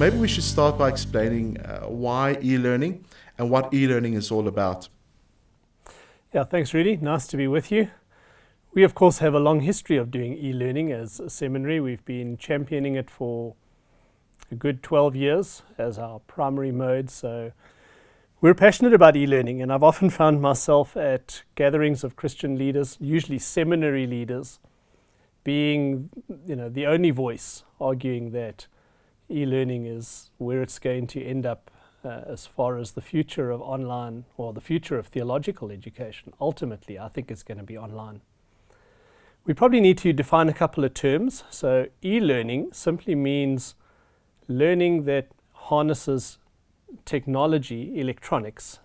maybe we should start by explaining why e-learning and what e-learning is all about. Yeah, thanks Rudy. Nice to be with you. We of course have a long history of doing e-learning as a seminary. We've been championing it for a good 12 years as our primary mode. So we're passionate about e-learning, and I've often found myself at gatherings of Christian leaders, usually seminary leaders, being the only voice arguing that e-learning is where it's going to end up as far as the future of online or the future of theological education. Ultimately, I think it's going to be online. We probably need to define a couple of terms. So e-learning simply means learning that harnesses technology, electronics,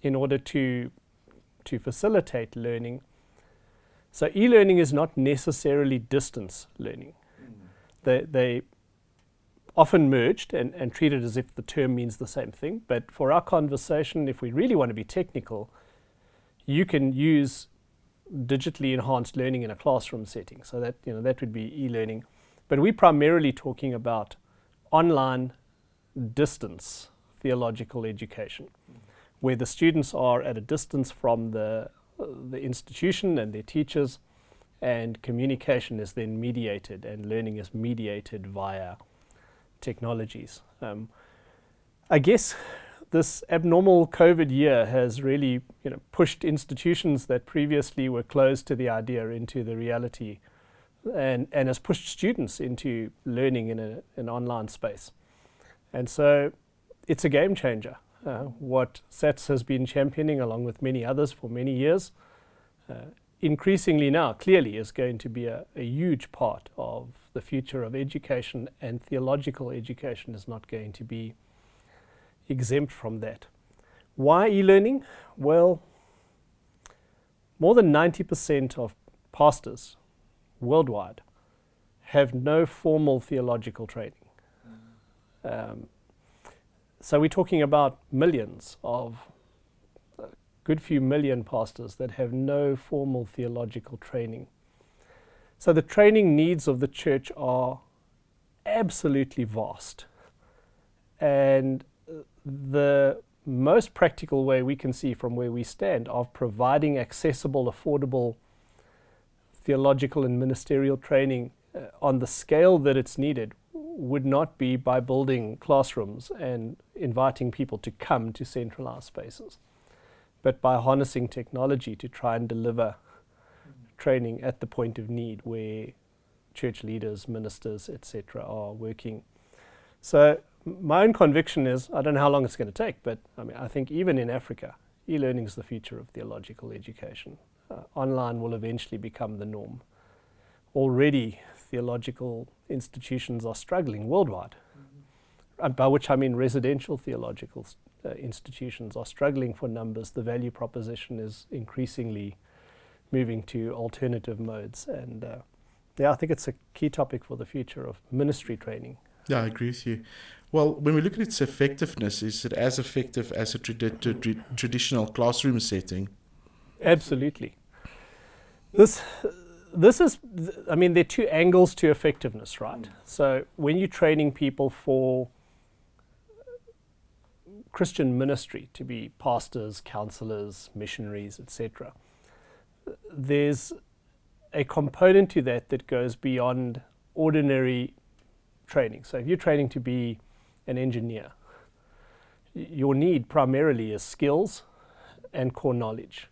in order to facilitate learning. So e-learning is not necessarily distance learning. They often merged and treated as if the term means the same thing. But for our conversation, if we really want to be technical, you can use digitally enhanced learning in a classroom setting. So that that would be e-learning. But we're primarily talking about online distance theological education, where the students are at a distance from the institution and their teachers, and communication is then mediated and learning is mediated via technologies. I guess this abnormal COVID year has really pushed institutions that previously were closed to the idea into the reality, and has pushed students into learning in an online space. And so it's a game changer. What SATS has been championing along with many others for many years, increasingly now clearly is going to be a huge part of the future of education, and theological education is not going to be exempt from that. Why e-learning? Well, more than 90% of pastors worldwide have no formal theological training. So we're talking about millions of, a good few million pastors that have no formal theological training. So the training needs of the church are absolutely vast. And the most practical way we can see from where we stand of providing accessible, affordable theological and ministerial training on the scale that it's needed would not be by building classrooms and inviting people to come to centralized spaces, but by harnessing technology to try and deliver training at the point of need where church leaders, ministers, etc. are working. So my own conviction is, I don't know how long it's going to take, but I think even in Africa, e-learning is the future of theological education. Online will eventually become the norm. Already, theological institutions are struggling worldwide, by which I mean residential theological institutions are struggling for numbers. The value proposition is increasingly moving to alternative modes, and I think it's a key topic for the future of ministry training. Yeah, I agree with you. Well, when we look at its effectiveness, is it as effective as a traditional classroom setting? Absolutely. This is, there are two angles to effectiveness, right? So when you're training people for Christian ministry to be pastors, counselors, missionaries, etc., there's a component to that goes beyond ordinary training. So if you're training to be an engineer, your need primarily is skills and core knowledge.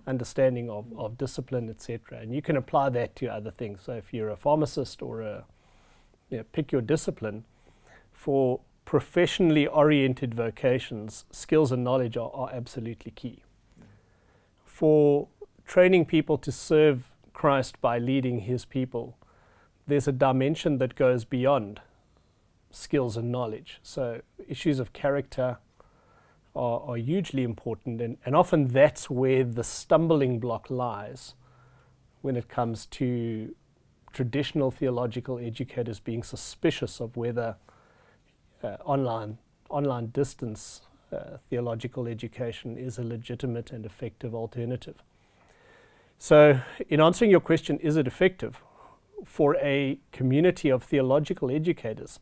Understanding of discipline, etc. And you can apply that to other things. So if you're a pharmacist or pick your discipline, for professionally oriented vocations, skills and knowledge are absolutely key. For training people to serve Christ by leading his people, there's a dimension that goes beyond skills and knowledge. So issues of character are hugely important, and often that's where the stumbling block lies when it comes to traditional theological educators being suspicious of whether online distance theological education is a legitimate and effective alternative. So in answering your question, is it effective? For a community of theological educators,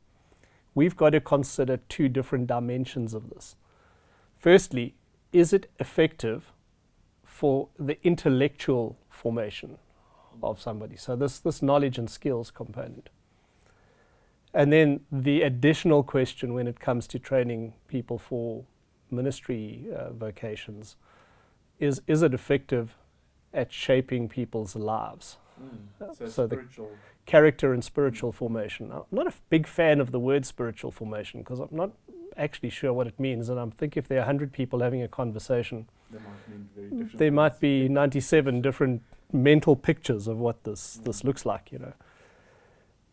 we've got to consider two different dimensions of this. Firstly, is it effective for the intellectual formation of somebody? So this knowledge and skills component. And then the additional question when it comes to training people for ministry vocations is it effective at shaping people's lives? So the character and spiritual formation. I'm not a big fan of the word spiritual formation because I'm not actually sure what it means, and I think if there are 100 people having a conversation, there might be 97 different mental pictures of what this looks like, you know.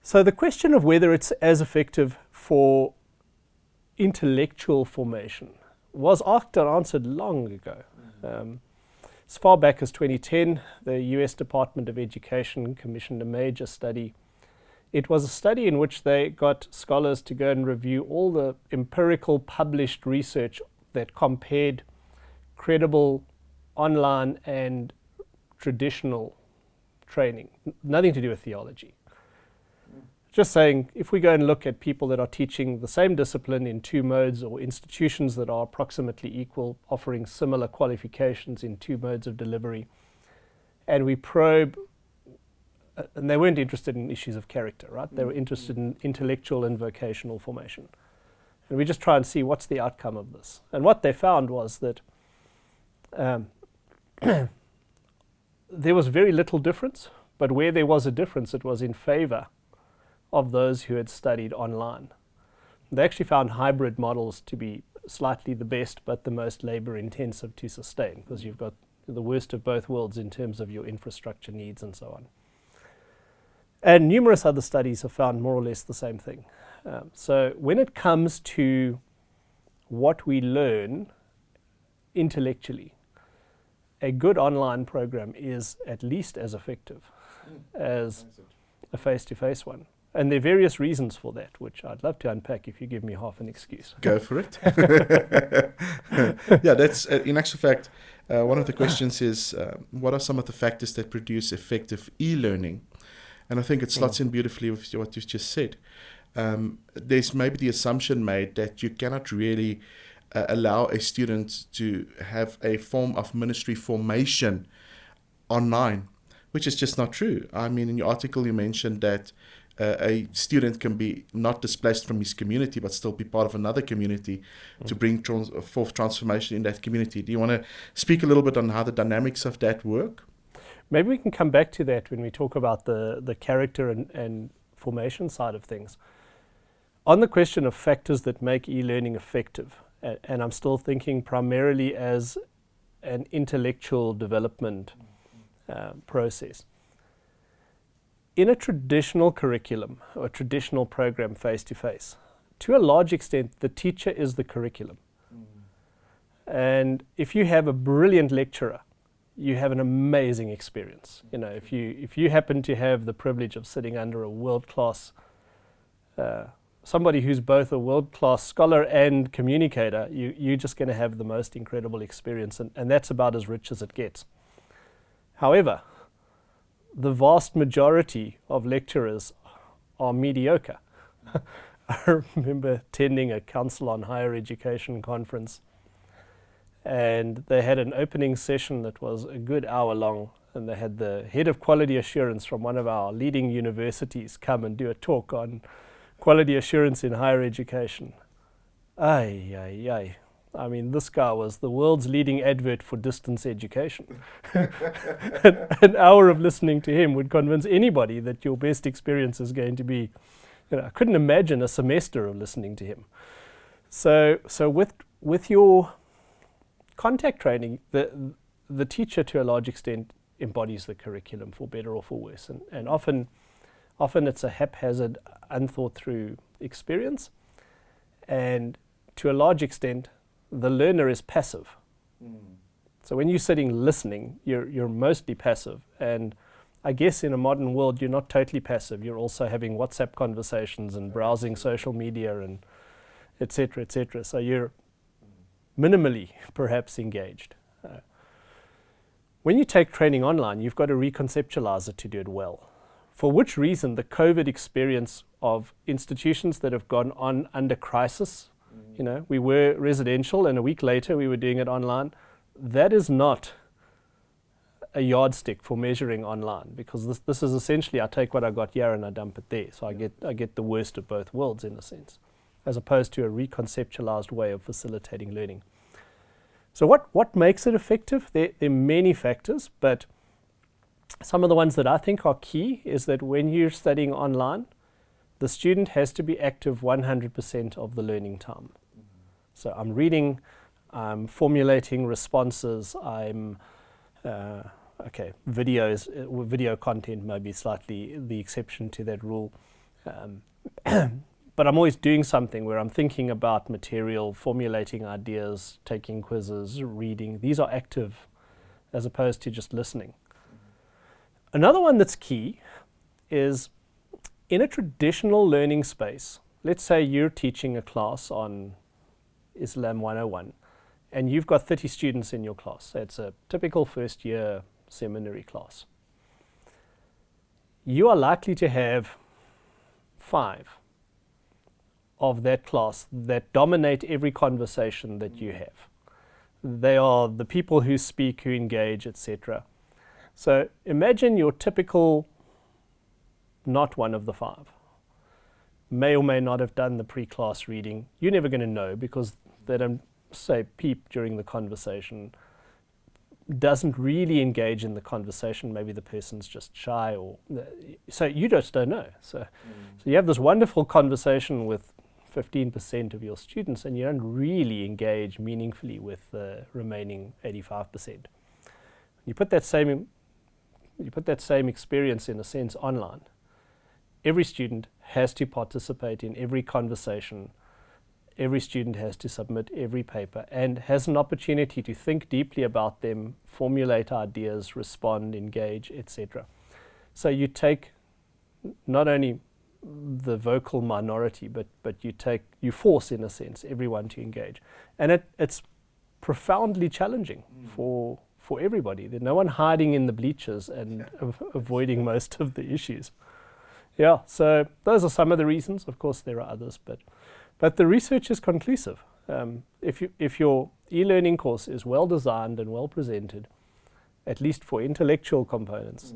So the question of whether it's as effective for intellectual formation was asked and answered long ago. As far back as 2010, the US Department of Education commissioned a major study. It was a study in which they got scholars to go and review all the empirical published research that compared credible online and traditional training, nothing to do with theology. Just saying, if we go and look at people that are teaching the same discipline in two modes or institutions that are approximately equal, offering similar qualifications in two modes of delivery, and we probe, and they weren't interested in issues of character, right? They were interested in intellectual and vocational formation. And we just try and see what's the outcome of this. And what they found was that there was very little difference, but where there was a difference, it was in favor of those who had studied online. They actually found hybrid models to be slightly the best, but the most labor intensive to sustain, because you've got the worst of both worlds in terms of your infrastructure needs and so on. And numerous other studies have found more or less the same thing. So when it comes to what we learn intellectually, a good online program is at least as effective as a face-to-face one. And there are various reasons for that, which I'd love to unpack if you give me half an excuse. Go for it. Yeah, that's in actual fact, one of the questions is, what are some of the factors that produce effective e-learning? And I think it slots in beautifully with what you've just said. There's maybe the assumption made that you cannot really allow a student to have a form of ministry formation online, which is just not true. I mean, in your article, you mentioned that a student can be not displaced from his community, but still be part of another community to bring forth transformation in that community. Do you want to speak a little bit on how the dynamics of that work? Maybe we can come back to that when we talk about the character and formation side of things. On the question of factors that make e-learning effective, and I'm still thinking primarily as an intellectual development process. In a traditional curriculum or a traditional program face-to-face, to a large extent, the teacher is the curriculum. And if you have a brilliant lecturer, you have an amazing experience. You know, if you happen to have the privilege of sitting under a world-class, somebody who's both a world-class scholar and communicator, you're just going to have the most incredible experience, and that's about as rich as it gets. However, the vast majority of lecturers are mediocre. I remember attending a Council on Higher Education conference, and they had an opening session that was a good hour long, and they had the head of quality assurance from one of our leading universities come and do a talk on quality assurance in higher education. I mean, this guy was the world's leading advert for distance education. An hour of listening to him would convince anybody that your best experience is going to be, you know, I couldn't imagine a semester of listening to him. So with your contact training, the teacher to a large extent embodies the curriculum for better or for worse. And often it's a haphazard, unthought through experience. And to a large extent, the learner is passive. So when you're sitting listening, you're mostly passive. And I guess in a modern world, you're not totally passive. You're also having WhatsApp conversations and browsing social media and et cetera, et cetera. So you're minimally perhaps engaged. When you take training online, you've got to reconceptualize it to do it well. for which reason the COVID experience of institutions that have gone on under crisis, we were residential and a week later we were doing it online, that is not a yardstick for measuring online, because this is essentially, I take what I got here and I dump it there. So I get the worst of both worlds in a sense, as opposed to a reconceptualized way of facilitating learning. So what makes it effective? There are many factors, but some of the ones that I think are key is that when you're studying online, the student has to be active 100% of the learning time. So I'm reading, I'm formulating responses, I'm video content may be slightly the exception to that rule. But I'm always doing something where I'm thinking about material, formulating ideas, taking quizzes, reading. These are active as opposed to just listening. Another one that's key is in a traditional learning space. Let's say you're teaching a class on Islam 101 and you've got 30 students in your class. So it's a typical first year seminary class. You are likely to have 5 of that class that dominate every conversation that you have. They are the people who speak, who engage, etc. So imagine your typical not one of the 5 may or may not have done the pre-class reading. You're never going to know because they don't say peep during the conversation, doesn't really engage in the conversation. Maybe the person's just shy, or so you just don't know. So you have this wonderful conversation with 15% of your students and you don't really engage meaningfully with the remaining 85%. You put that same experience in a sense online. Every student has to participate in every conversation. Every student has to submit every paper and has an opportunity to think deeply about them, formulate ideas, respond, engage, etc. So you take not only the vocal minority, but you force, in a sense, everyone to engage. And it's profoundly challenging for everybody. There's no one hiding in the bleachers and avoiding most of the issues. Yeah, so those are some of the reasons. Of course, there are others, but the research is conclusive. If your e-learning course is well designed and well presented, at least for intellectual components,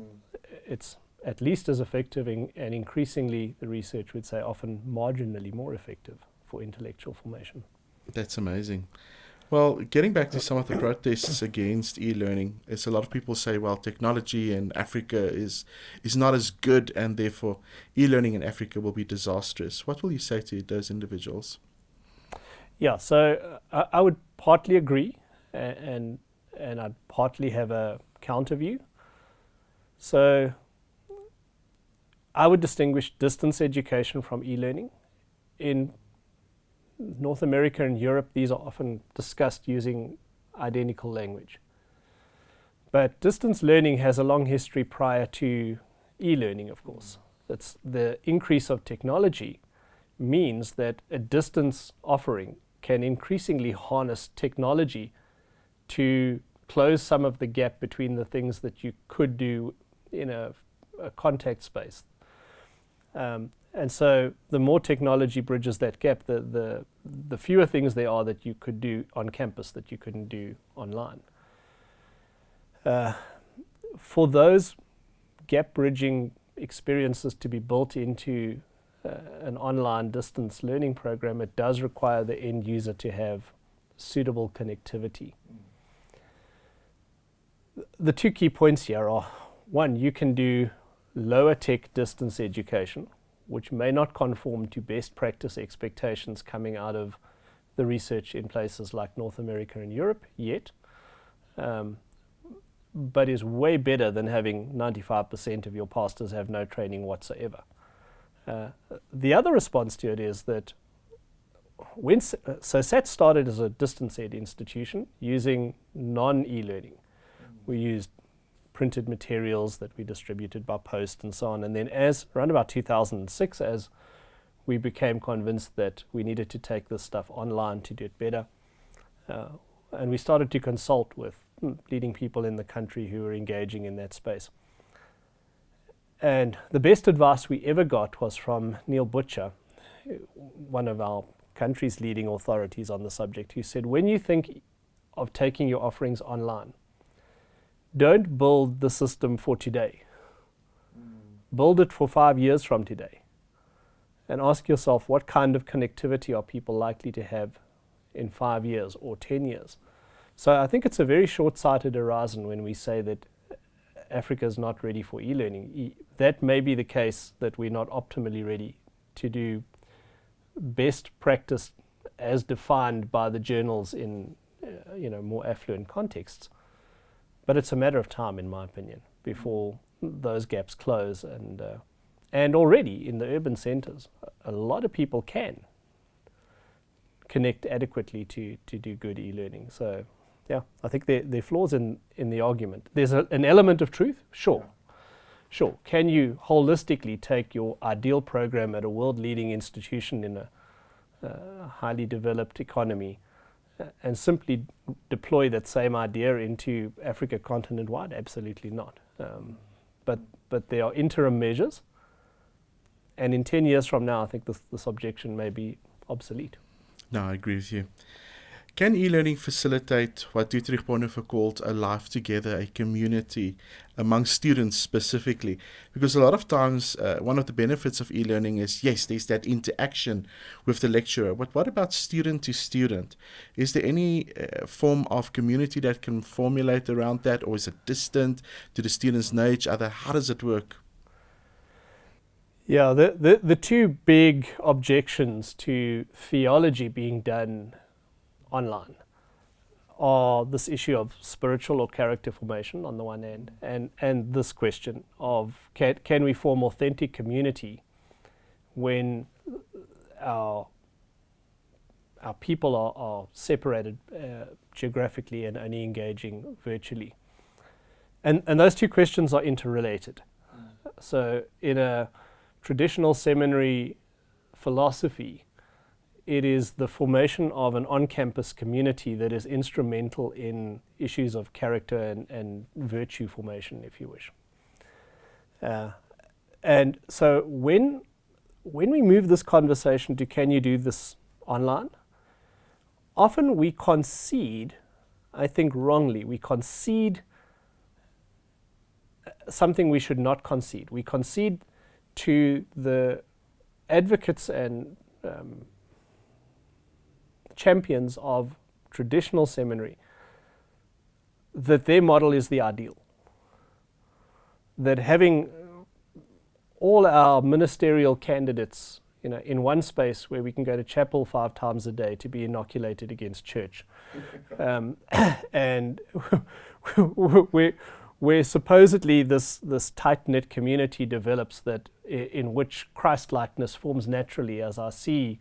it's at least as effective and increasingly, the research would say, often marginally more effective for intellectual formation. That's amazing. Well, getting back to some of the protests against e-learning, is a lot of people say, well, technology in Africa is not as good and therefore e-learning in Africa will be disastrous. What will you say to those individuals? Yeah, so I would partly agree and I'd partly have a counter view. So I would distinguish distance education from e-learning. In North America and Europe, these are often discussed using identical language. But distance learning has a long history prior to e-learning, of course. That's the increase of technology means that a distance offering can increasingly harness technology to close some of the gap between the things that you could do in a contact space. And so the more technology bridges that gap, the fewer things there are that you could do on campus that you couldn't do online. For those gap bridging experiences to be built into an online distance learning program, it does require the end user to have suitable connectivity. The 2 key points here are, 1, you can do lower tech distance education, which may not conform to best practice expectations coming out of the research in places like North America and Europe yet, but is way better than having 95% of your pastors have no training whatsoever. The other response to it is that so SAT started as a distance ed institution using non-e-learning. We used printed materials that we distributed by post and so on. And then around about 2006, as we became convinced that we needed to take this stuff online to do it better, and we started to consult with leading people in the country who were engaging in that space. And the best advice we ever got was from Neil Butcher, one of our country's leading authorities on the subject, who said, when you think of taking your offerings online, don't build the system for today. Build it for 5 years from today. And ask yourself, what kind of connectivity are people likely to have in 5 years or 10 years? So I think it's a very short-sighted horizon when we say that Africa is not ready for e-learning. That may be the case, that we're not optimally ready to do best practice as defined by the journals in more affluent contexts. But it's a matter of time, in my opinion, before those gaps close. And already in the urban centres, a lot of people can connect adequately to do good e-learning. So, yeah, I think there are flaws in the argument. There's an element of truth, sure. Sure. Can you holistically take your ideal program at a world-leading institution in a highly developed economy and simply deploy that same idea into Africa continent-wide? Absolutely not. But there are interim measures, and in 10 years from now, I think this objection may be obsolete. No, I agree with you. Can e-learning facilitate what Dietrich Bonhoeffer called a life together, a community among students specifically? Because a lot of times, one of the benefits of e-learning is, yes, there's that interaction with the lecturer. But what about student to student? Is there any form of community that can formulate around that, or is it distant? Do the students know each other? How does it work? Yeah, the two big objections to theology being done online are this issue of spiritual or character formation on the one hand, and this question of can we form authentic community when our people are separated geographically and only engaging virtually. And those two questions are interrelated. So in a traditional seminary philosophy, it is the formation of an on-campus community that is instrumental in issues of character and virtue formation, if you wish. And so when we move this conversation to can you do this online, often we concede, I think wrongly, we concede something we should not concede. We concede to the advocates and champions of traditional seminary that their model is the ideal. That having all our ministerial candidates in one space where we can go to chapel 5 times a day to be inoculated against church, and where supposedly this tight-knit community develops that in which Christ-likeness forms naturally, as I see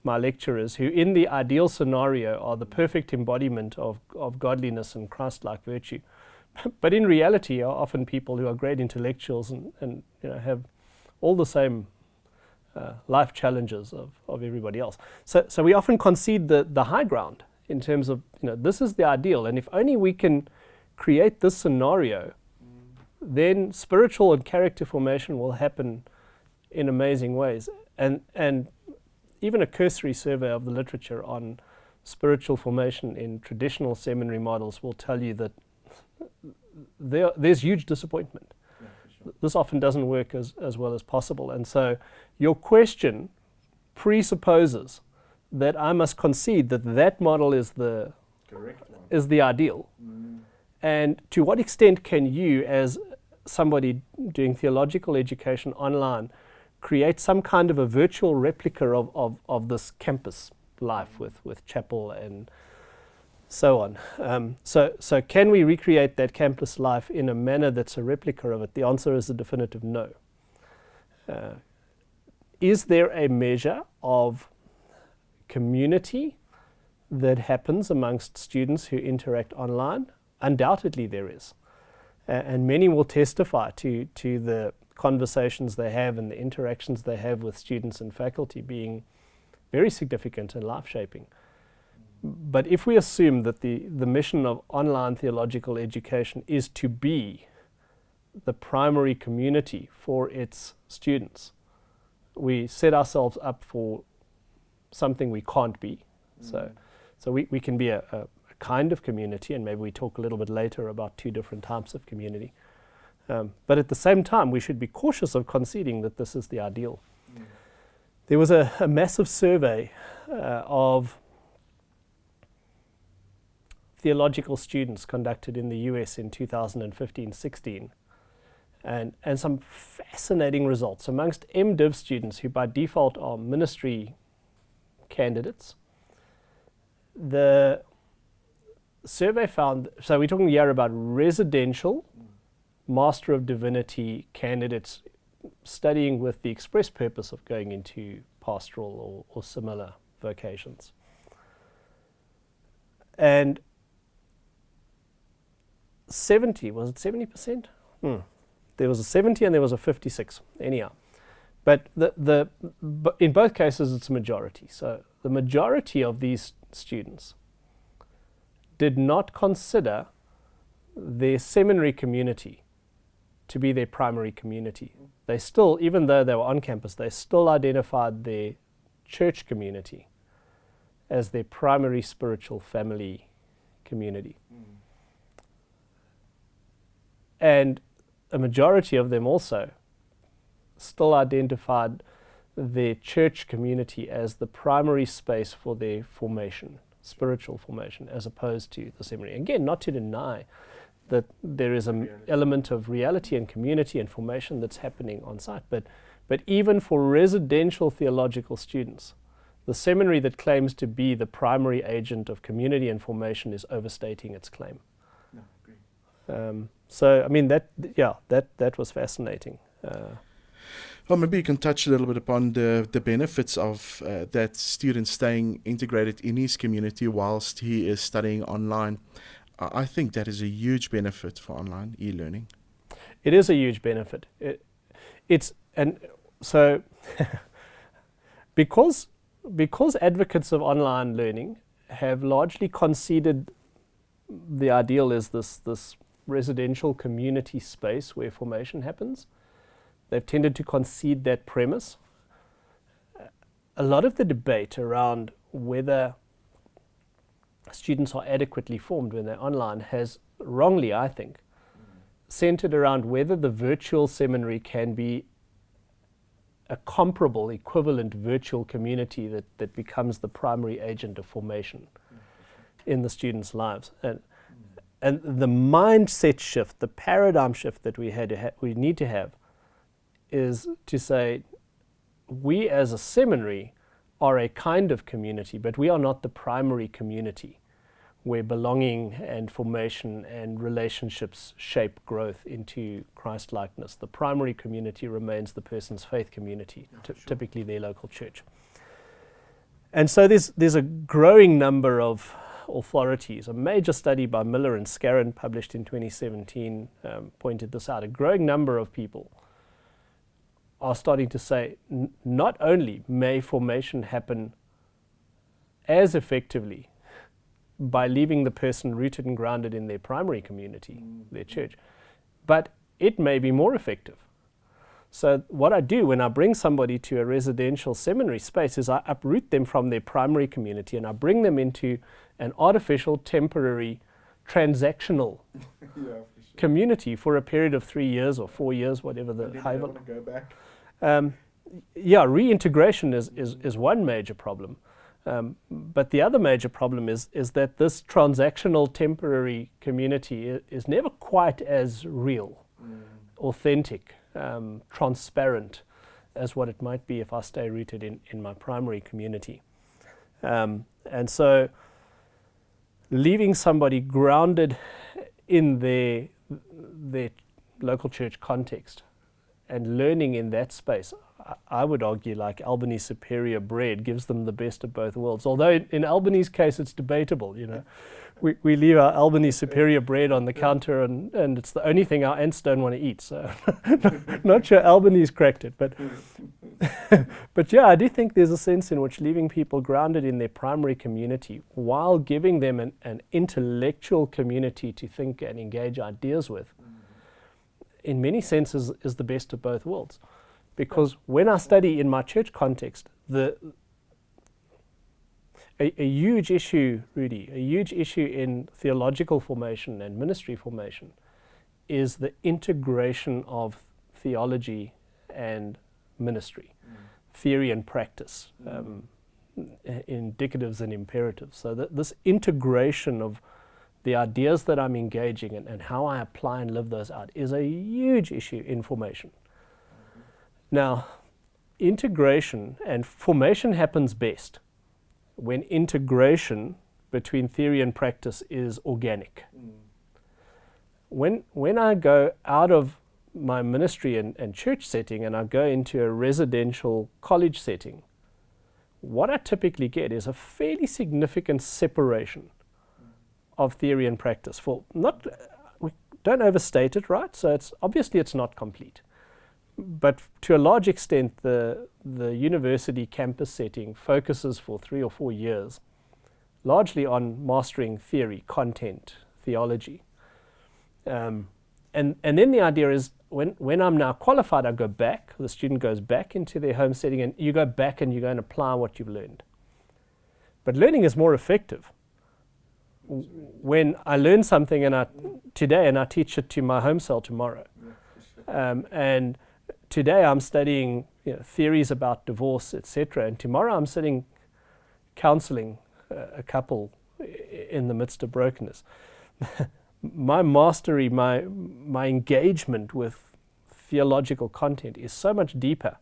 my lecturers, who in the ideal scenario are the perfect embodiment of godliness and Christ-like virtue, but in reality are often people who are great intellectuals and have all the same life challenges of everybody else. So we often concede the high ground in terms of this is the ideal, and if only we can create this scenario, then spiritual and character formation will happen in amazing ways. And even a cursory survey of the literature on spiritual formation in traditional seminary models will tell you that there's huge disappointment. Yeah, for sure. This often doesn't work as well as possible. And so your question presupposes that I must concede that model is the correct one, is the ideal. And to what extent can you, as somebody doing theological education online, create some kind of a virtual replica of this campus life with chapel and so on? So can we recreate that campus life in a manner that's a replica of it? The answer is a definitive no. Is there a measure of community that happens amongst students who interact online? Undoubtedly there is. And many will testify to the conversations they have and the interactions they have with students and faculty being very significant and life-shaping. But if we assume that the mission of online theological education is to be the primary community for its students, we set ourselves up for something we can't be. So we can be a kind of community, and maybe we talk a little bit later about two different types of community. But at the same time, we should be cautious of conceding that this is the ideal. There was a massive survey of theological students conducted in the US in 2015-16, and some fascinating results amongst MDiv students who by default are ministry candidates. The survey found, so we're talking here about residential Master of Divinity candidates studying with the express purpose of going into pastoral or similar vocations. And 70%? There was a 70 and there was a 56, anyhow. But but in both cases it's a majority. So the majority of these students did not consider their seminary community to be their primary community. They still, even though they were on campus, they still identified their church community as their primary spiritual family community. And a majority of them also still identified their church community as the primary space for their formation, spiritual formation, as opposed to the seminary. Again, not to deny that there is an element of reality and community and formation that's happening on site, but even for residential theological students, the seminary that claims to be the primary agent of community and formation is overstating its claim. No, I agree. So, I mean, that was fascinating. Well, maybe you can touch a little bit upon the benefits of that student staying integrated in his community whilst he is studying online. I think that is a huge benefit for online e-learning. It is a huge benefit. Because advocates of online learning have largely conceded the ideal is this residential community space where formation happens. They've tended to concede that premise. A lot of the debate around whether students are adequately formed when they're online has wrongly, I think, centered around whether the virtual seminary can be a comparable, equivalent virtual community that becomes the primary agent of formation in the students' lives. And the mindset shift, the paradigm shift that we need to have is to say, we as a seminary are a kind of community, but we are not the primary community where belonging and formation and relationships shape growth into Christ-likeness. The primary community remains the person's faith community, typically their local church. And so there's a growing number of authorities. A major study by Miller and Scarron, published in 2017, pointed this out. A growing number of people are starting to say not only may formation happen as effectively by leaving the person rooted and grounded in their primary community, their church, but it may be more effective. So what I do when I bring somebody to a residential seminary space is I uproot them from their primary community and I bring them into an artificial, temporary, transactional community for a period of 3 years or 4 years, whatever the high. Want to go back. Reintegration is one major problem. But the other major problem is that this transactional temporary community is never quite as real, authentic, transparent as what it might be if I stay rooted in my primary community. And so leaving somebody grounded in their local church context and learning in that space, I would argue, like Albany's superior bread gives them the best of both worlds. Although in Albany's case it's debatable, you know. We leave our Albany's superior bread on the counter and it's the only thing our ants don't want to eat. So not sure Albany's cracked it, but but yeah, I do think there's a sense in which leaving people grounded in their primary community while giving them an intellectual community to think and engage ideas with in many senses is the best of both worlds. Because when I study in my church context, a huge issue, Rudy, a huge issue in theological formation and ministry formation is the integration of theology and ministry, theory and practice, indicatives and imperatives. So this integration of the ideas that I'm engaging in and how I apply and live those out is a huge issue in formation. Now, integration and formation happens best when integration between theory and practice is organic. When I go out of my ministry and church setting and I go into a residential college setting, what I typically get is a fairly significant separation of theory and practice. We don't overstate it, right? So obviously it's not complete. But to a large extent, the university campus setting focuses for 3 or 4 years largely on mastering theory, content, theology. And then the idea is when I'm now qualified, I go back, the student goes back into their home setting, and you go back and you go and apply what you've learned. But learning is more effective when I learn something today and I teach it to my home cell tomorrow. And today I'm studying theories about divorce, etc. And tomorrow I'm sitting counseling a couple in the midst of brokenness. My mastery, my engagement with theological content is so much deeper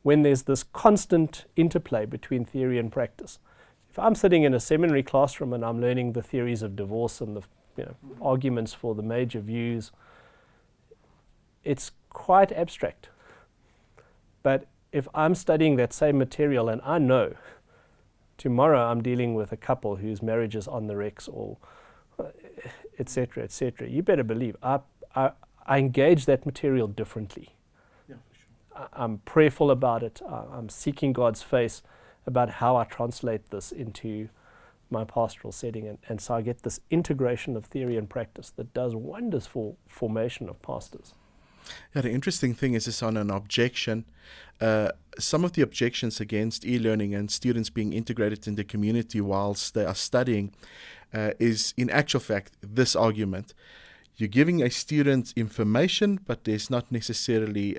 when there's this constant interplay between theory and practice. If I'm sitting in a seminary classroom and I'm learning the theories of divorce and the arguments for the major views, it's quite abstract. But if I'm studying that same material and I know tomorrow I'm dealing with a couple whose marriage is on the wrecks or etc., etc., you better believe I engage that material differently. Yeah, for sure. I'm prayerful about it. I'm seeking God's face about how I translate this into my pastoral setting. And so I get this integration of theory and practice that does wonders for formation of pastors. Yeah, the interesting thing is on an objection. Some of the objections against e-learning and students being integrated in the community whilst they are studying is in actual fact this argument. You're giving a student information, but there's not necessarily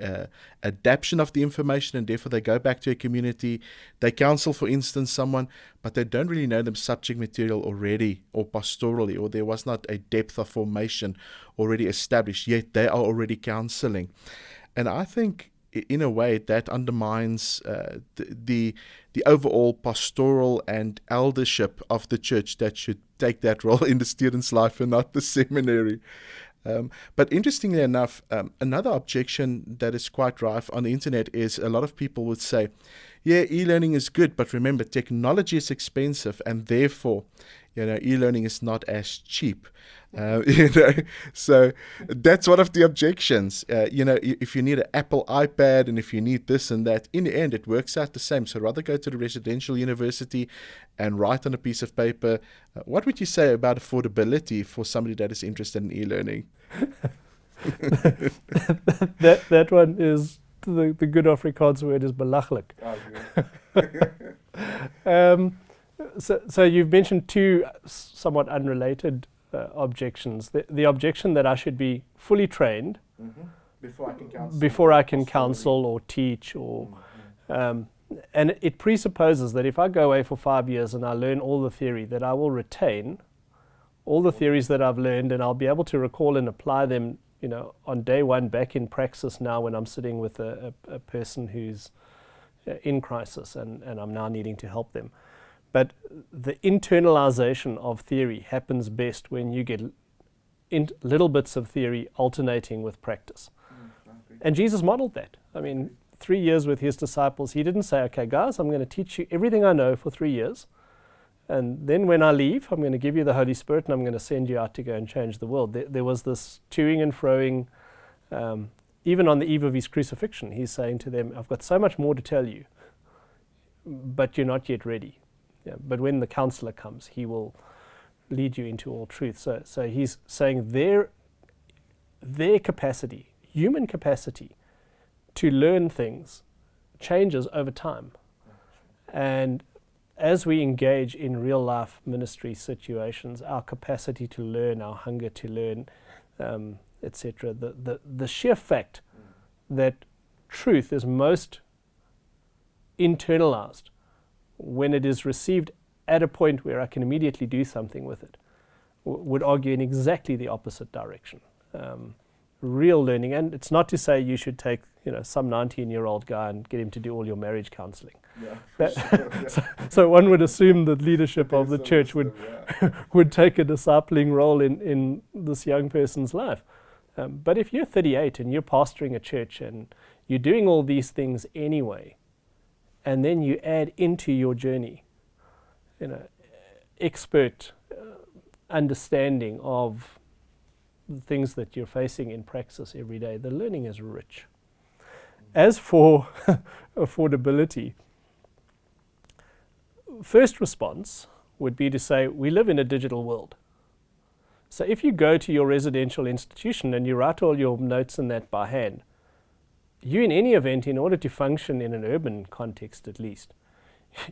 adaptation of the information, and therefore they go back to a community. They counsel, for instance, someone, but they don't really know them subject material already or pastorally, or there was not a depth of formation already established, yet they are already counseling. And I think in a way that undermines the overall pastoral and eldership of the church that should take that role in the student's life and not the seminary. But interestingly enough, another objection that is quite rife on the internet is a lot of people would say, yeah, e-learning is good, but remember, technology is expensive, and therefore, e-learning is not as cheap. So that's one of the objections. If you need an Apple iPad and if you need this and that, in the end, it works out the same. So rather go to the residential university and write on a piece of paper. What would you say about affordability for somebody that is interested in e-learning? that one is the good Afrikaans word is belachelijk. So you've mentioned two somewhat unrelated objections. The objection that I should be fully trained before I can counsel or teach, and it presupposes that if I go away for 5 years and I learn all the theory, that I will retain all the theories that I've learned, and I'll be able to recall and apply them, on day one back in praxis now when I'm sitting with a person who's in crisis and I'm now needing to help them. But the internalization of theory happens best when you get little bits of theory alternating with practice. And Jesus modeled that. 3 years with his disciples, he didn't say, okay, guys, I'm going to teach you everything I know for 3 years. And then when I leave, I'm going to give you the Holy Spirit and I'm going to send you out to go and change the world. There was this toing and froing. Even on the eve of his crucifixion, he's saying to them, I've got so much more to tell you, but you're not yet ready. Yeah, but when the counselor comes, he will lead you into all truth. So he's saying their capacity human capacity to learn things changes over time. And as we engage in real life ministry situations, our capacity to learn, our hunger to learn, etc., the sheer fact that truth is most internalized when it is received at a point where I can immediately do something with it, would argue in exactly the opposite direction. Real learning, and it's not to say you should take some 19-year-old guy and get him to do all your marriage counseling. So one would assume that leadership of the church would take a discipling role in this young person's life. But if you're 38 and you're pastoring a church and you're doing all these things anyway, and then you add into your journey, expert understanding of the things that you're facing in praxis every day, the learning is rich. As for affordability, first response would be to say we live in a digital world. So if you go to your residential institution and you write all your notes in that by hand, you in any event, in order to function in an urban context at least,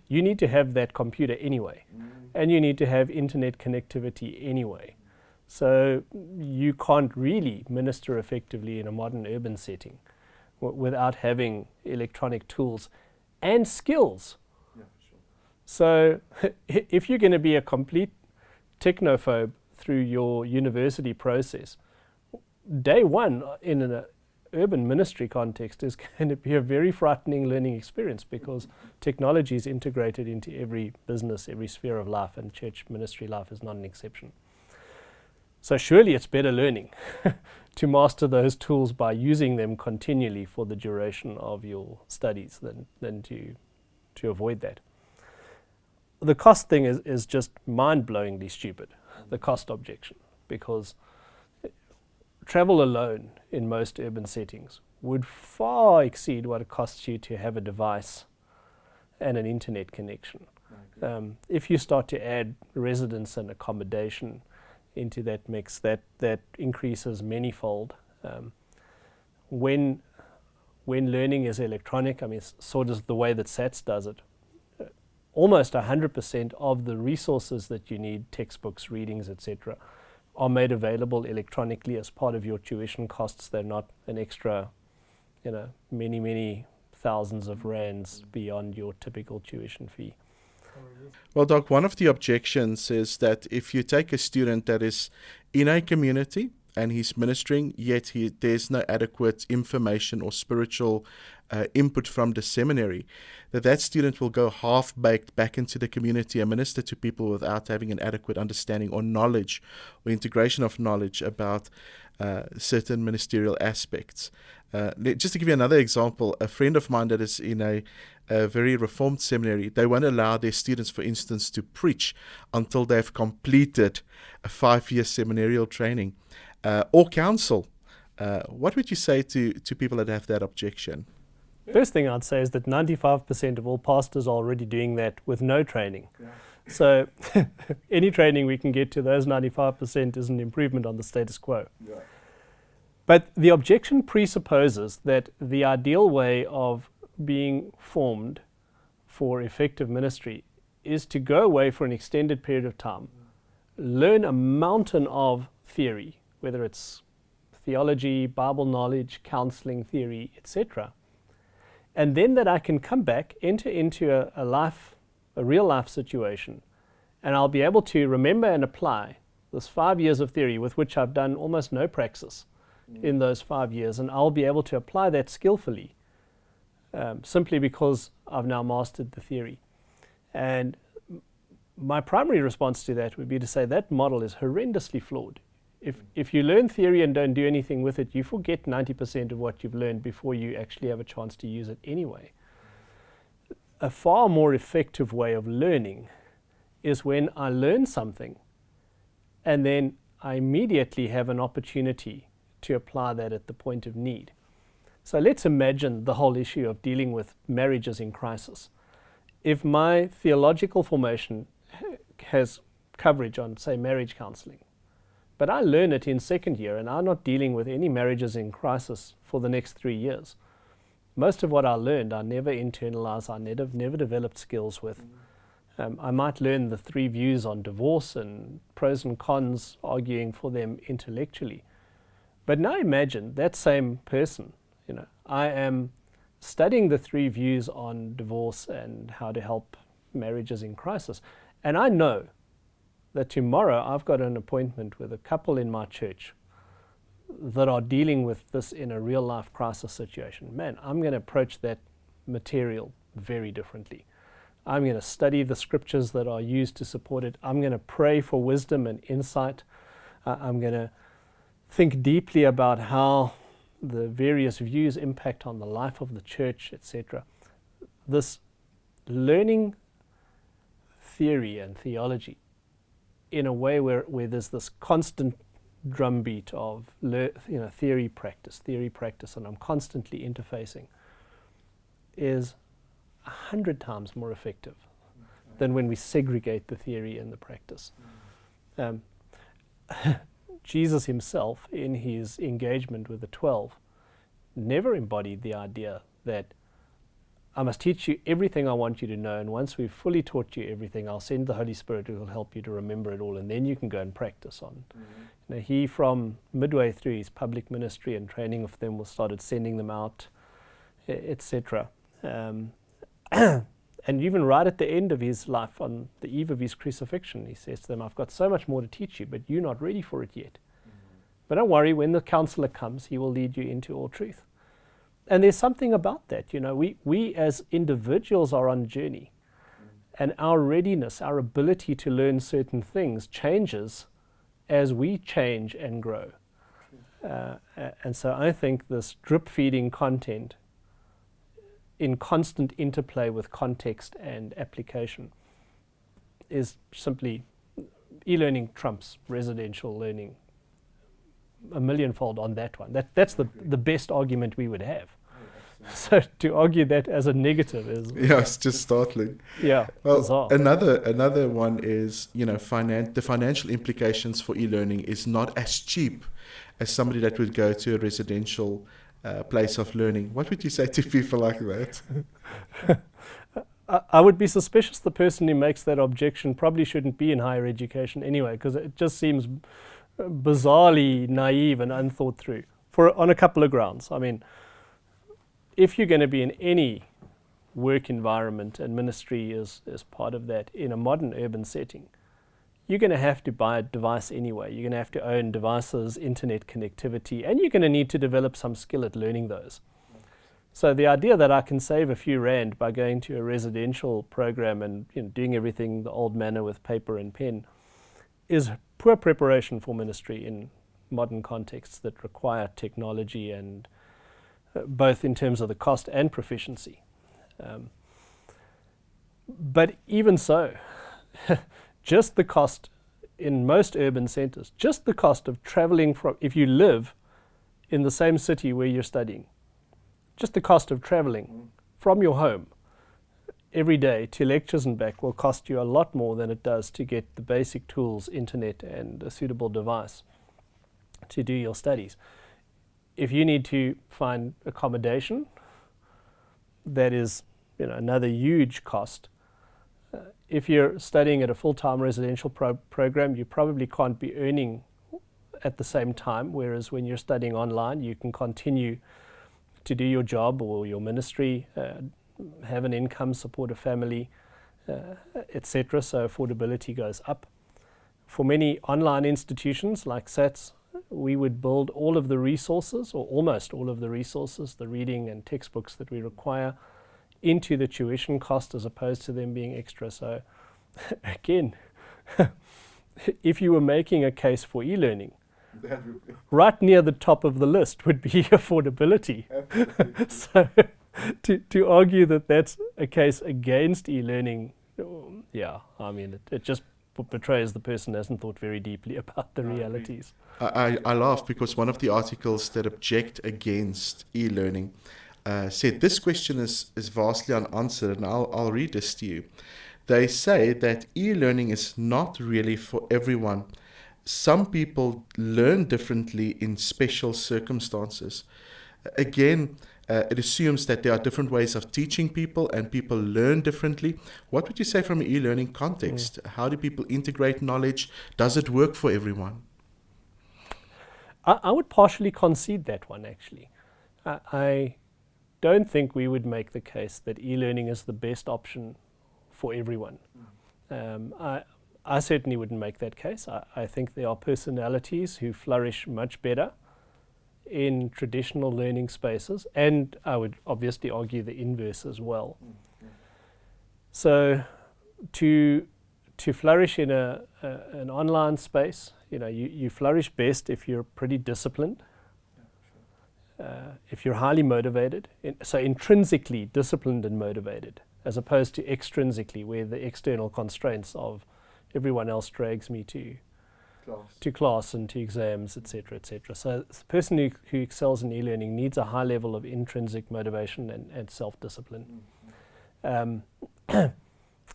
you need to have that computer anyway, and you need to have internet connectivity anyway. So you can't really minister effectively in a modern urban setting without having electronic tools and skills. Yeah, for sure. So if you're going to be a complete technophobe through your university process, day one in an urban ministry context is going to be a very frightening learning experience, because technology is integrated into every business, every sphere of life, and church ministry life is not an exception. So surely it's better learning to master those tools by using them continually for the duration of your studies than to avoid that. The cost thing is just mind-blowingly stupid, the cost objection, because travel alone in most urban settings would far exceed what it costs you to have a device and an internet connection. If you start to add residence and accommodation into that mix, that increases manyfold. When learning is electronic, I mean, sort of the way that SATS does it, almost 100% of the resources that you need, textbooks, readings, etc., are made available electronically as part of your tuition costs. They're not an extra, many thousands of rands beyond your typical tuition fee. Well, Doc, one of the objections is that if you take a student that is in a community and he's ministering, yet there's no adequate information or spiritual input from the seminary, that student will go half-baked back into the community and minister to people without having an adequate understanding or knowledge or integration of knowledge about certain ministerial aspects. Just to give you another example, a friend of mine that is in a very reformed seminary, they won't allow their students, for instance, to preach until they've completed a 5-year seminarial training or counsel. What would you say to people that have that objection? First thing I'd say is that 95% of all pastors are already doing that with no training. Yeah. So any training we can get to those 95% is an improvement on the status quo. Yeah. But the objection presupposes that the ideal way of being formed for effective ministry is to go away for an extended period of time, learn a mountain of theory, whether it's theology, Bible knowledge, counseling theory, etc., and then that I can come back, enter into a real life situation, and I'll be able to remember and apply this 5 years of theory with which I've done almost no praxis in those 5 years, and I'll be able to apply that skillfully simply because I've now mastered the theory. And my primary response to that would be to say that model is horrendously flawed. If you learn theory and don't do anything with it, you forget 90% of what you've learned before you actually have a chance to use it anyway. A far more effective way of learning is when I learn something and then I immediately have an opportunity to apply that at the point of need. So let's imagine the whole issue of dealing with marriages in crisis. If my theological formation has coverage on, say, marriage counseling, But I learn it in second year, and I'm not dealing with any marriages in crisis for the next 3 years. Most of what I learned, I never internalized, I never developed skills with. I might learn the 3 views on divorce and pros and cons, arguing for them intellectually. But now imagine that same person, I am studying the 3 views on divorce and how to help marriages in crisis. And I know that tomorrow I've got an appointment with a couple in my church that are dealing with this in a real life crisis situation. Man, I'm going to approach that material very differently. I'm going to study the scriptures that are used to support it. I'm going to pray for wisdom and insight. I'm going to think deeply about how the various views impact on the life of the church, etc. This learning theory and theology in a way where there's this constant drumbeat of theory practice, and I'm constantly interfacing, is 100 times more effective than when we segregate the theory and the practice. Jesus himself, in his engagement with the 12, never embodied the idea that I must teach you everything I want you to know, and once we've fully taught you everything, I'll send the Holy Spirit who will help you to remember it all, and then you can go and practice on. He, from midway through his public ministry and training of them, started sending them out, etc. And even right at the end of his life, on the eve of his crucifixion, he says to them, I've got so much more to teach you, but you're not ready for it yet. But don't worry, when the counselor comes, he will lead you into all truth. And there's something about that, we as individuals are on a journey, and our readiness, our ability to learn certain things changes as we change and grow. And so I think this drip feeding content in constant interplay with context and application is simply, e-learning trumps residential learning a millionfold on that one. That's the best argument we would have. So to argue that as a negative is... Yeah, it's just startling. Yeah, well, bizarre. Another one is, the financial implications for e-learning is not as cheap as somebody that would go to a residential place of learning. What would you say to people like that? I would be suspicious the person who makes that objection probably shouldn't be in higher education anyway, because it just seems bizarrely naive and unthought through on a couple of grounds. I mean, if you're going to be in any work environment, and ministry is part of that in a modern urban setting, you're going to have to buy a device anyway. You're going to have to own devices, internet connectivity, and you're going to need to develop some skill at learning those. So the idea that I can save a few rand by going to a residential program and doing everything the old manner with paper and pen is poor preparation for ministry in modern contexts that require technology, and both in terms of the cost and proficiency. But even so, just the cost in most urban centers, just the cost of traveling if you live in the same city where you're studying, just the cost of traveling from your home every day to lectures and back will cost you a lot more than it does to get the basic tools, internet and a suitable device to do your studies. If you need to find accommodation, that is another huge cost. If you're studying at a full-time residential program, you probably can't be earning at the same time, whereas when you're studying online, you can continue to do your job or your ministry, have an income, support a family, etc. So affordability goes up. For many online institutions like SATS, we would build all of the resources, or almost all of the resources, the reading and textbooks that we require, into the tuition cost as opposed to them being extra. So again, if you were making a case for e-learning, right near the top of the list would be affordability. So to argue that that's a case against e-learning, it just betrays the person hasn't thought very deeply about the realities. I laugh because one of the articles that object against e-learning said this question is vastly unanswered, and I'll read this to you. They say that e-learning is not really for everyone some people learn differently in special circumstances. Again, it assumes that there are different ways of teaching people and people learn differently. What would you say from an e-learning context? How do people integrate knowledge? Does it work for everyone? I would partially concede that one, actually. I don't think we would make the case that e-learning is the best option for everyone. I certainly wouldn't make that case. I think there are personalities who flourish much better in traditional learning spaces, and I would obviously argue the inverse as well. So to flourish in an online space, you flourish best if you're pretty disciplined, if you're highly motivated, so intrinsically disciplined and motivated, as opposed to extrinsically, where the external constraints of everyone else drags me to class and to exams, etc., etc. So the person who excels in e-learning needs a high level of intrinsic motivation and self-discipline.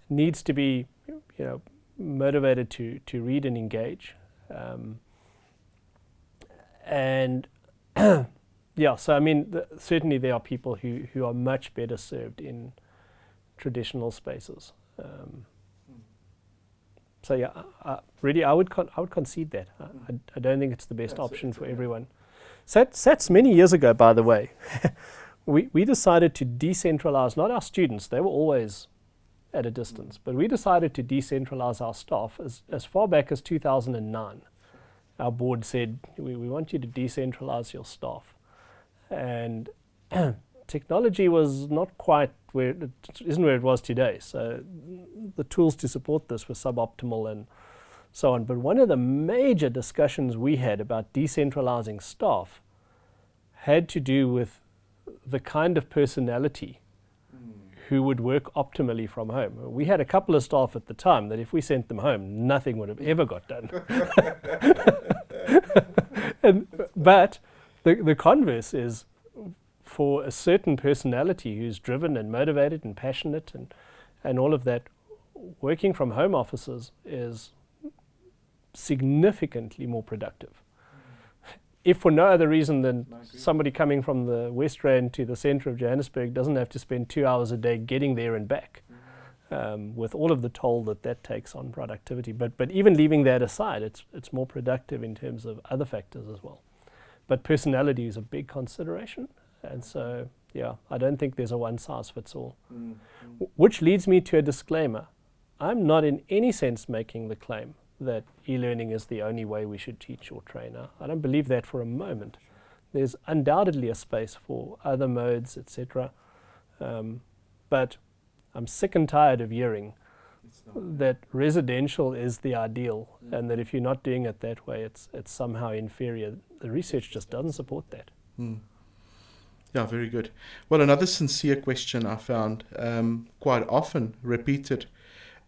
Needs to be, motivated to read and engage, and so I mean, certainly there are people who are much better served in traditional spaces. So yeah, really, I would concede that. I don't think it's the best option for everyone. SATs many years ago, by the way, we decided to decentralize, not our students, they were always at a distance, but we decided to decentralize our staff as far back as 2009. Our board said, we want you to decentralize your staff. And technology was not quite isn't where it was today. So the tools to support this were suboptimal and so on. But one of the major discussions we had about decentralizing staff had to do with the kind of personality who would work optimally from home. We had a couple of staff at the time that if we sent them home, nothing would have ever got done. But the converse is, for a certain personality who's driven and motivated and passionate and all of that, working from home offices is significantly more productive. If for no other reason than somebody coming from the West Rand to the centre of Johannesburg doesn't have to spend 2 hours a day getting there and back, with all of the toll that takes on productivity. But even leaving that aside, it's more productive in terms of other factors as well. But personality is a big consideration. And so, I don't think there's a one-size-fits-all. Which leads me to a disclaimer. I'm not in any sense making the claim that e-learning is the only way we should teach or train. I don't believe that for a moment. There's undoubtedly a space for other modes, etc. But I'm sick and tired of hearing that residential is the ideal, and that if you're not doing it that way, it's somehow inferior. The research just doesn't support that. Yeah, very good. Well, another sincere question I found quite often repeated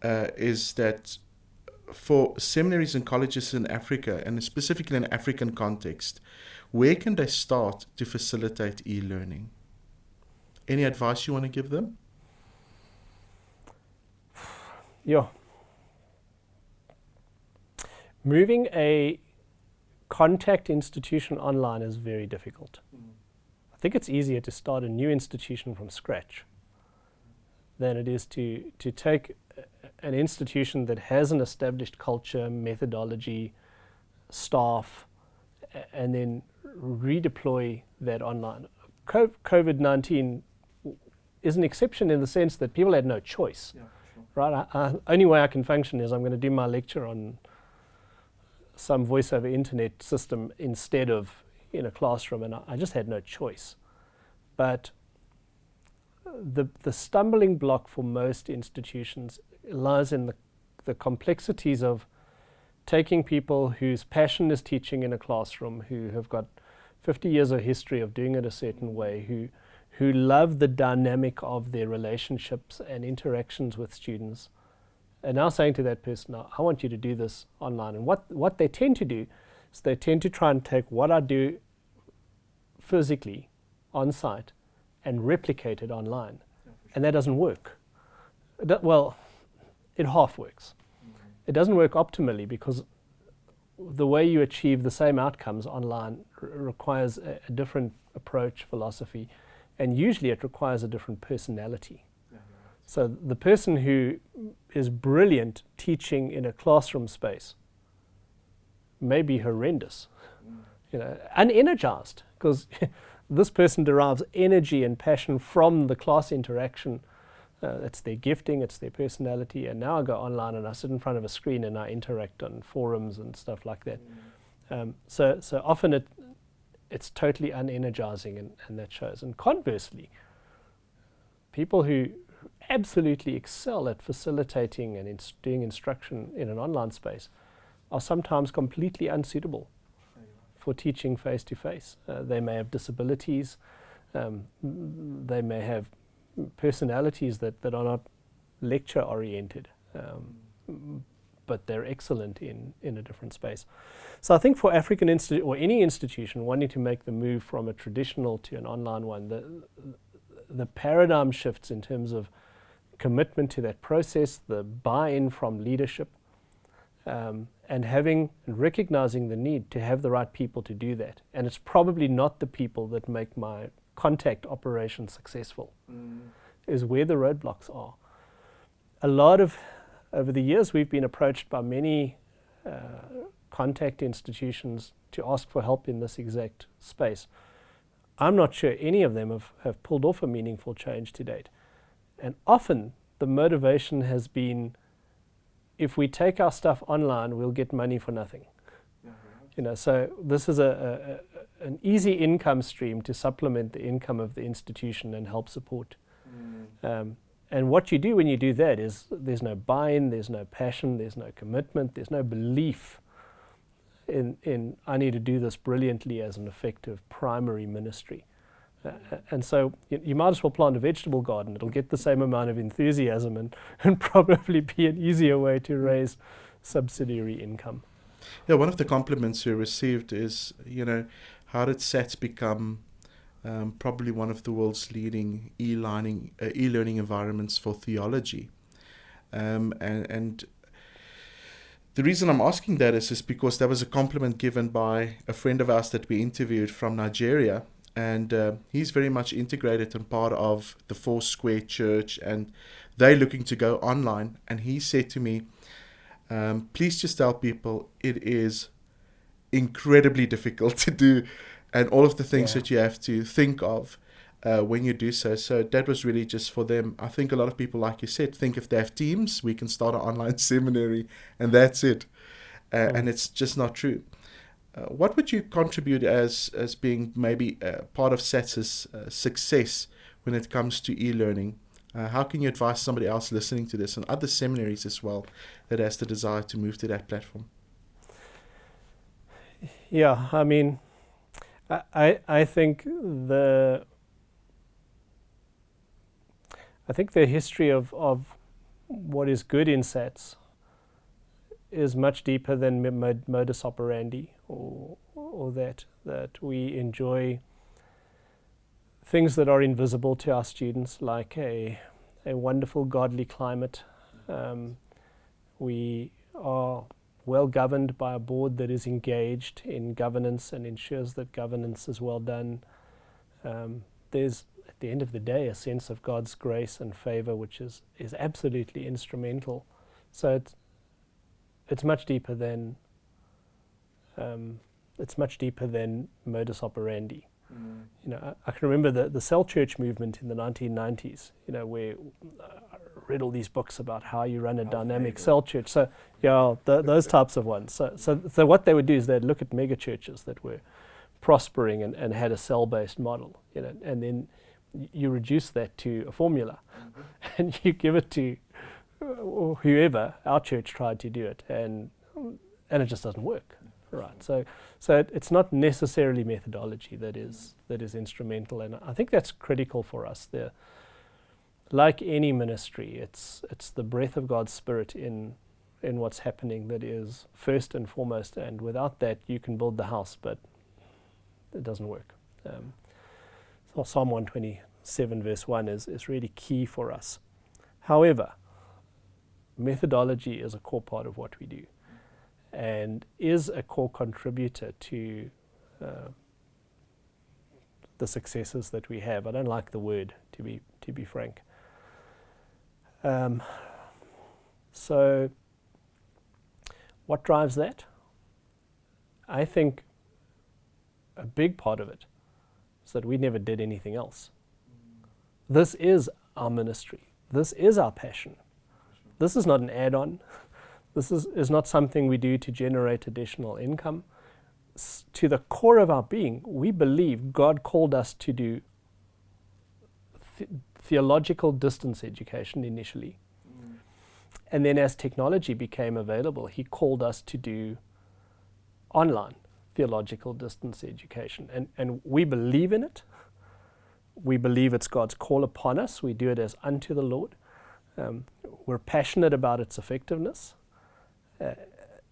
is that for seminaries and colleges in Africa, and specifically in an African context, where can they start to facilitate e-learning? Any advice you want to give them? Yeah. Moving a contact institution online is very difficult. I think it's easier to start a new institution from scratch than it is to take an institution that has an established culture, methodology, staff, and then redeploy that online. COVID-19 is an exception in the sense that people had no choice. Right? Only way I can function is I'm going to do my lecture on some voice over internet system instead of in a classroom, and I just had no choice. But the stumbling block for most institutions lies in the complexities of taking people whose passion is teaching in a classroom, who have got 50 years of history of doing it a certain way, who love the dynamic of their relationships and interactions with students, and now saying to that person, I want you to do this online. And what they tend to do is they tend to try and take what I do physically on site and replicate it online. And that doesn't work. It half works. It doesn't work optimally because the way you achieve the same outcomes online requires a different approach, philosophy, and usually it requires a different personality. So the person who is brilliant teaching in a classroom space may be horrendous, unenergized, because this person derives energy and passion from the class interaction. It's their gifting, it's their personality, and now I go online and I sit in front of a screen and I interact on forums and stuff like that. So often it's totally unenergizing, and that shows. And conversely, people who absolutely excel at facilitating and doing instruction in an online space are sometimes completely unsuitable for teaching face-to-face. They may have disabilities, they may have personalities that are not lecture-oriented, but they're excellent in a different space. So I think for African or any institution wanting to make the move from a traditional to an online one, the paradigm shifts in terms of commitment to that process, the buy-in from leadership, and recognizing the need to have the right people to do that. And it's probably not the people that make my contact operation successful, is where the roadblocks are. Over the years, we've been approached by many contact institutions to ask for help in this exact space. I'm not sure any of them have pulled off a meaningful change to date. And often the motivation has been, if we take our stuff online, we'll get money for nothing. So this is an easy income stream to supplement the income of the institution and help support. And what you do when you do that is there's no buy-in, there's no passion, there's no commitment, there's no belief in I need to do this brilliantly as an effective primary ministry. And so you might as well plant a vegetable garden. It'll get the same amount of enthusiasm and probably be an easier way to raise subsidiary income. Yeah, one of the compliments we received is, how did SATS become probably one of the world's leading e-learning environments for theology? And the reason I'm asking that is because there was a compliment given by a friend of ours that we interviewed from Nigeria, and he's very much integrated and part of the Four Square Church, and they're looking to go online. And he said to me, please just tell people it is incredibly difficult to do, and all of the things that you have to think of when you do so. So that was really just for them. I think a lot of people, like you said, think if they have Teams, we can start an online seminary and that's it. And it's just not true. What would you contribute as being maybe part of SATS's success when it comes to e-learning? How can you advise somebody else listening to this and other seminaries as well that has the desire to move to that platform? Yeah, I mean, I think the history of what is good in SATS is much deeper than modus operandi or that we enjoy things that are invisible to our students, like a wonderful godly climate. We are well governed by a board that is engaged in governance and ensures that governance is well done. There's, at the end of the day, a sense of God's grace and favor, which is absolutely instrumental. So it's much deeper than modus operandi. I can remember the cell church movement in the 1990s. Where I read all these books about how you run a dynamic cell church. So those types of ones. So what they would do is they'd look at mega churches that were prospering and had a cell-based model. And then you reduce that to a formula, and you give it to whoever. Our church tried to do it, and it just doesn't work. Right. So it's not necessarily methodology that is instrumental, and I think that's critical for us. Like any ministry, it's the breath of God's Spirit in what's happening that is first and foremost, and without that you can build the house, but it doesn't work. So Psalm 127 verse 1 is really key for us. However, methodology is a core part of what we do. and is a core contributor to the successes that we have. I don't like the word, to be frank. So what drives that? I think a big part of it is that we never did anything else. This is our ministry. This is our passion. This is not an add-on. This is not something we do to generate additional income. To the core of our being, we believe God called us to do theological distance education initially. And then as technology became available, He called us to do online theological distance education. And we believe in it. We believe it's God's call upon us. We do it as unto the Lord. We're passionate about its effectiveness,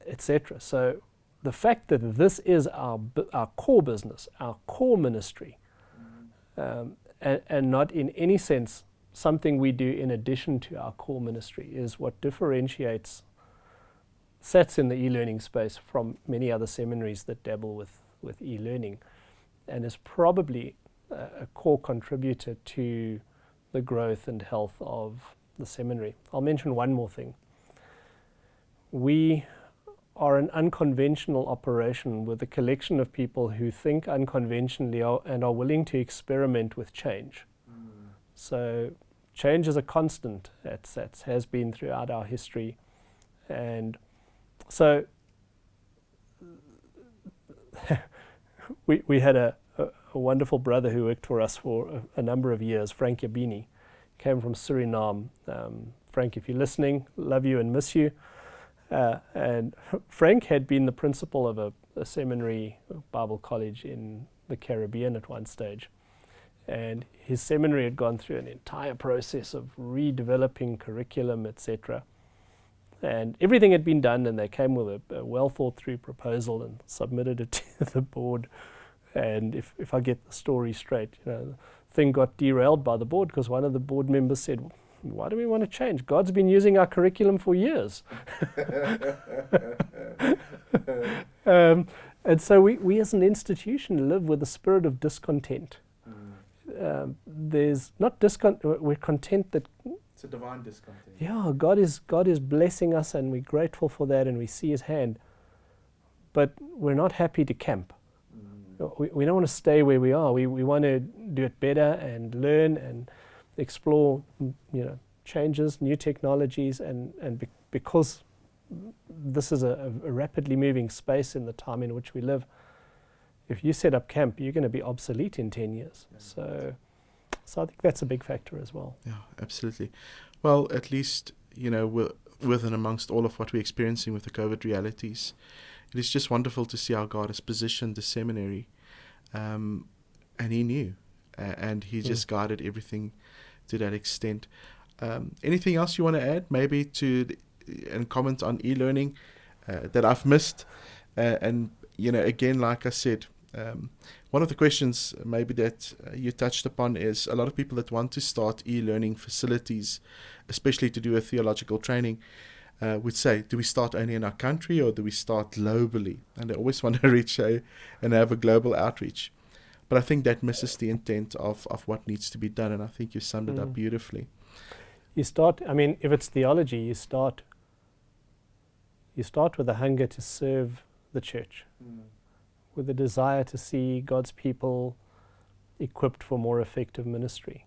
etc. So the fact that this is our core business, our core ministry, and not in any sense something we do in addition to our core ministry, is what differentiates SATS in the e-learning space from many other seminaries that dabble with e-learning, and is probably a core contributor to the growth and health of the seminary. I'll mention one more thing. We are an unconventional operation with a collection of people who think unconventionally and are willing to experiment with change. So change is a constant at SATS, has been throughout our history. And so we had a wonderful brother who worked for us for a number of years, Frank Yabini, came from Suriname. Frank, if you're listening, love you and miss you. And Frank had been the principal of a seminary Bible college in the Caribbean at one stage. And his seminary had gone through an entire process of redeveloping curriculum, etc. And everything had been done, and they came with a well thought through proposal and submitted it to the board. And if I get the story straight, the thing got derailed by the board because one of the board members said, "Why do we want to change? God's been using our curriculum for years." And so we as an institution live with a spirit of discontent. There's not we're content that it's a divine discontent. Yeah, God is blessing us, and we're grateful for that, and we see His hand. But we're not happy to camp. We don't want to stay where we are. We want to do it better and learn and explore, changes, new technologies, and because this is a rapidly moving space in the time in which we live. If you set up camp, you're going to be obsolete in 10 years. So I think that's a big factor as well. Yeah, absolutely. Well, at least, with and amongst all of what we're experiencing with the COVID realities, it is just wonderful to see how God has positioned the seminary. And He knew, and He just guided everything to that extent. Anything else you want to add, maybe and comment on e-learning that I've missed? And again, like I said, one of the questions maybe that you touched upon is a lot of people that want to start e-learning facilities, especially to do a theological training, would say, do we start only in our country or do we start globally? And they always want to reach and have a global outreach. But I think that misses the intent of what needs to be done, and I think you summed it up beautifully. You start, if it's theology, you start with a hunger to serve the church, with a desire to see God's people equipped for more effective ministry.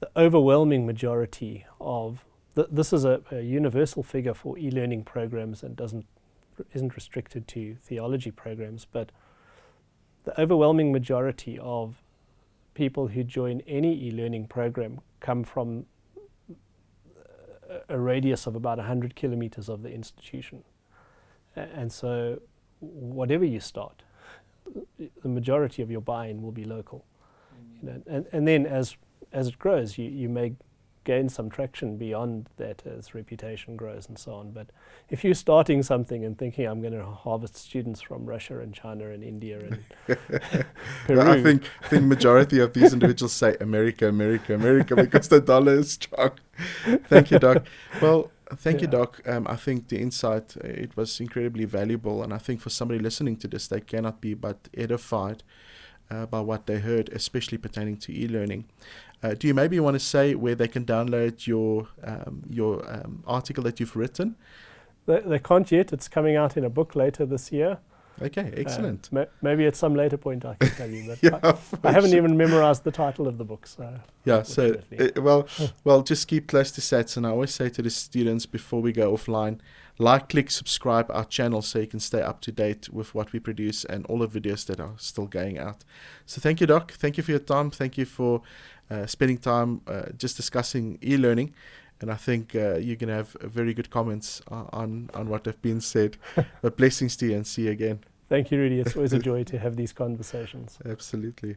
The overwhelming majority of this is a universal figure for e-learning programs and isn't restricted to theology programs, but the overwhelming majority of people who join any e-learning program come from a radius of about 100 kilometers of the institution. And so whatever you start, the majority of your buy-in will be local. And then as it grows, you may gain some traction beyond that as reputation grows and so on. But if you're starting something and thinking, I'm going to harvest students from Russia and China and India and Peru. I think majority of these individuals say America, America, America because the dollar is strong. Thank you, Doc. Well, Thank you, Yeah. Doc. I think the insight, it was incredibly valuable, and I think for somebody listening to this, they cannot be but edified by what they heard, especially pertaining to e-learning. Do you maybe want to say where they can download your article that you've written? They can't yet. It's coming out in a book later this year. Okay, excellent. Maybe at some later point I can tell you. But Yeah, I haven't sure. even memorized the title of the book. So Yeah, so, unfortunately. well, just keep close to SATs. And I always say to the students before we go offline, like, click, subscribe our channel so you can stay up to date with what we produce and all the videos that are still going out. So thank you, Doc. Thank you for your time. Thank you for spending time just discussing e-learning. And I think you're going to have very good comments on what have been said. But blessings to you, and see you again. Thank you, Rudy. It's always a joy to have these conversations. Absolutely.